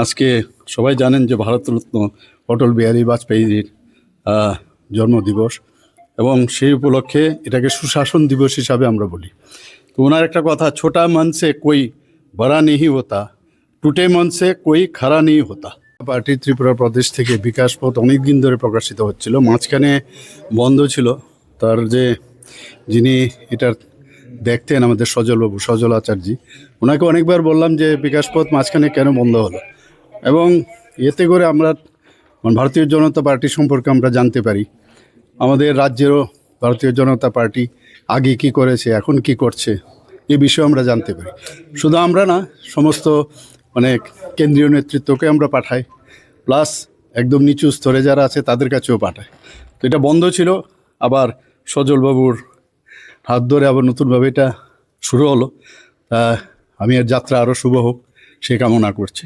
আজকে সবাই জানেন যে ভারতরত্ন অটল বিহারী বাজপেয়ীর জন্মদিবস, এবং সেই উপলক্ষে এটাকে সুশাসন দিবস হিসাবে আমরা বলি। তো ওনার একটা কথা, ছোটা মন সে কোই বড়া নেই হতা, টুটে মন সে কোই খাড়া নেই হতা। পার্টি ত্রিপুরা প্রদেশ থেকে বিকাশ পথ অনেক দিন ধরে প্রকাশিত হচ্ছিল, মাঝখানে বন্ধ ছিল। তার যে যিনি এটার দেখতেন, আমাদের সজল আচার্যজি, ওনাকে অনেকবার বললাম যে বিকাশ পথ মাঝখানে কেন বন্ধ হলো, এবং এতে করে আমরা ভারতীয় জনতা পার্টি সম্পর্কে আমরা জানতে পারি। আমাদের রাজ্যেরও ভারতীয় জনতা পার্টি আগে কি করেছে, এখন কি করছে, এই বিষয়ে আমরা জানতে পারি। শুধু আমরা না, সমস্ত কেন্দ্রীয় নেতৃত্বকে আমরা পাঠাই, প্লাস একদম নিচু স্তরে যারা আছে তাদের কাছেও পাঠাই। তো এটা বন্ধ ছিল, আবার সজলবাবুর হাত ধরে আবার নতুনভাবে এটা শুরু হলো। আমি এর যাত্রা আরও শুভ হোক, সে কামনা করছি।